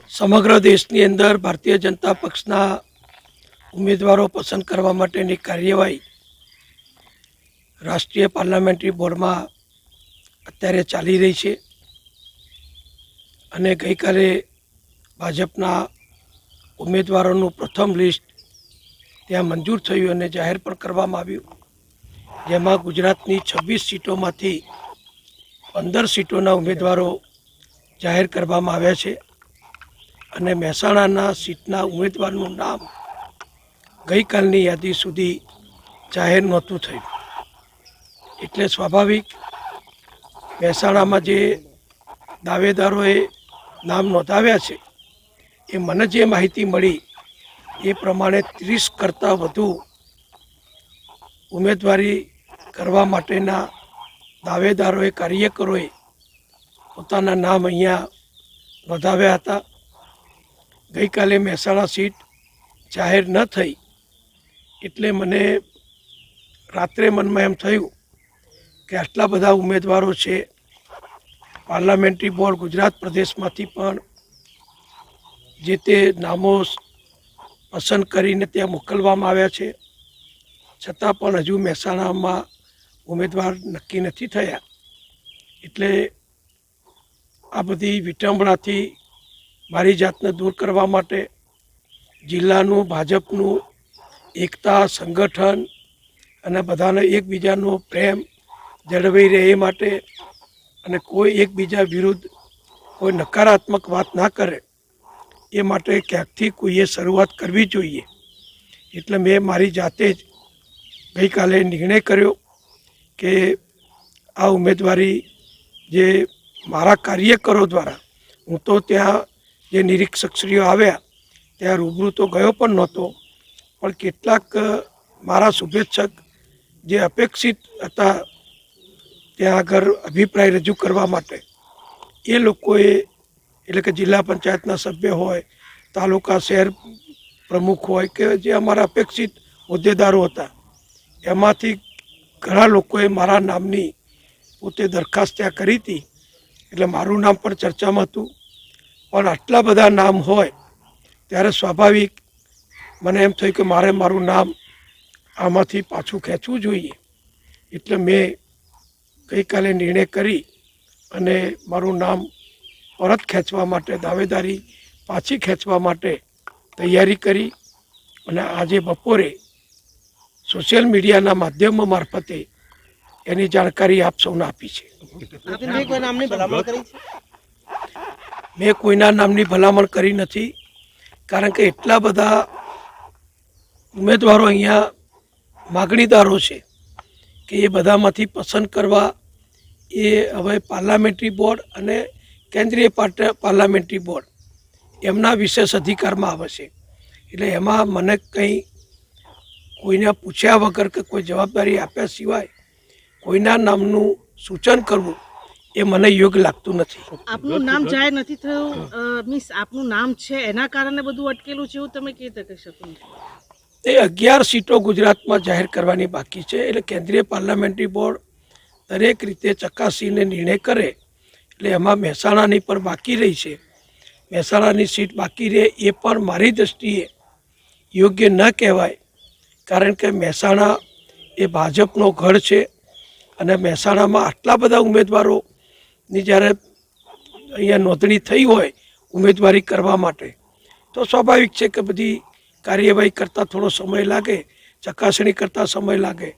સમગ્ર દેશની અંદર ભારતીય જનતા પક્ષના ઉમેદવારો પસંદ કરવા માટેની કાર્યવાહી રાષ્ટ્રીય પાર્લામેન્ટરી બોર્ડમાં અત્યારે ચાલી રહી છે અને ગઈકાલે ભાજપના ઉમેદવારોનું પ્રથમ લિસ્ટ ત્યાં મંજૂર થયું અને જાહેર પણ કરવામાં આવ્યું, જેમાં ગુજરાતની 26 સીટોમાંથી 15 સીટોના ઉમેદવારો જાહેર કરવામાં આવ્યા છે અને મહેસાણાના સીટના ઉમેદવારનું નામ ગઈકાલની યાદી સુધી જાહેર નહોતું થયું. એટલે સ્વાભાવિક મહેસાણામાં જે દાવેદારોએ નામ નોંધાવ્યા છે એ મને જે માહિતી મળી એ પ્રમાણે 30 કરતાં વધુ ઉમેદવારી કરવા માટેના દાવેદારોએ, કાર્યકરોએ પોતાના નામ અહીંયા નોંધાવ્યા હતા. ગઈકાલે મહેસાણા સીટ જાહેર ન થઈ એટલે મને રાત્રે મનમાં એમ થયું કે આટલા બધા ઉમેદવારો છે, પાર્લામેન્ટરી બોર્ડ ગુજરાત પ્રદેશમાંથી પણ જે તે નામો પસંદ કરીને ત્યાં મોકલવામાં આવ્યા છે, છતાં પણ હજુ મહેસાણામાં ઉમેદવાર નક્કી નથી થયા. એટલે આ બધી વિટંબણાથી મારી જાતને દૂર કરવા માટે જિલ્લાનું ભાજપનું એકતા, સંગઠન અને બધાને એકબીજાનો પ્રેમ જળવાઈ રહે એ માટે અને કોઈ એકબીજા વિરુદ્ધ કોઈ નકારાત્મક વાત ના કરે એ માટે ક્યાંકથી કોઈએ શરૂઆત કરવી જોઈએ. એટલે મેં મારી જાતે જ ગઈકાલે નિર્ણય કર્યો કે આ ઉમેદવારી જે મારા કાર્યકરો દ્વારા, હું તો ત્યાં જે નિરીક્ષકશ્રીઓ આવ્યા ત્યાં રૂબરૂ તો ગયો પણ નહોતો, પણ કેટલાક મારા શુભેચ્છક જે અપેક્ષિત હતા ત્યાં આગળ અભિપ્રાય રજૂ કરવા માટે, એ લોકોએ એટલે કે જિલ્લા પંચાયતના સભ્ય હોય, તાલુકા શહેર પ્રમુખ હોય કે જે અમારા અપેક્ષિત હોદ્દેદારો હતા, એમાંથી ઘણા લોકોએ મારા નામની પોતે દરખાસ્ત ત્યાં કરી હતી. એટલે મારું નામ પણ ચર્ચામાં હતું. પણ આટલા બધા નામ હોય ત્યારે સ્વાભાવિક મને એમ થયું કે મારે મારું નામ આમાંથી પાછું ખેંચવું જોઈએ. એટલે મેં ગઈકાલે નિર્ણય કરી અને મારું નામ પરત ખેંચવા માટે, દાવેદારી પાછી ખેંચવા માટે તૈયારી કરી અને આજે બપોરે સોશિયલ મીડિયાના માધ્યમો મારફતે એની જાણકારી આપ સૌને આપી છે. મેં કોઈના નામની ભલામણ કરી નથી, કારણ કે એટલા બધા ઉમેદવારો અહીંયા માગણીદારો છે કે એ બધામાંથી પસંદ કરવા એ હવે પાર્લામેન્ટરી બોર્ડ અને કેન્દ્રીય પાર્લામેન્ટરી બોર્ડ એમના વિશેષ અધિકારમાં આવે છે. એટલે એમાં મને કંઈ કોઈને પૂછ્યા વગર કે કોઈ જવાબદારી આપ્યા સિવાય કોઈના નામનું સૂચન કરવું એ મને યોગ્ય લાગતું નથી. આપનું નામ જાહેર નથી થયું, મીન્સ આપનું નામ છે એના કારણે બધું અટકેલું છે એવું તમે કહી શકો? એ 11 સીટો ગુજરાતમાં જાહેર કરવાની બાકી છે. એટલે કેન્દ્રીય પાર્લામેન્ટરી બોર્ડ દરેક રીતે ચકાસીને નિર્ણય કરે. એટલે એમાં મહેસાણાની પણ બાકી રહી છે. મહેસાણાની સીટ બાકી રહે એ પણ મારી દૃષ્ટિએ યોગ્ય ન કહેવાય, કારણ કે મહેસાણા એ ભાજપનો ગઢ છે અને મહેસાણામાં આટલા બધા ઉમેદવારોની જ્યારે અહીંયા નોંધણી થઈ હોય ઉમેદવારી કરવા માટે, તો સ્વાભાવિક છે કે બધી કાર્યવાહી કરતાં થોડો સમય લાગે, ચકાસણી કરતાં સમય લાગે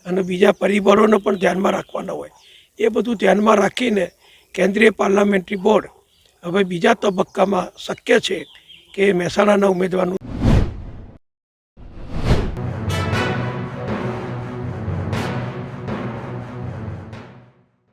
અને બીજા પરિબળોને પણ ધ્યાનમાં રાખવાના હોય. એ બધું ધ્યાનમાં રાખીને કેન્દ્રીય પાર્લામેન્ટરી બોર્ડ હવે બીજા તબક્કામાં શક્ય છે કે મહેસાણાના ઉમેદવારનું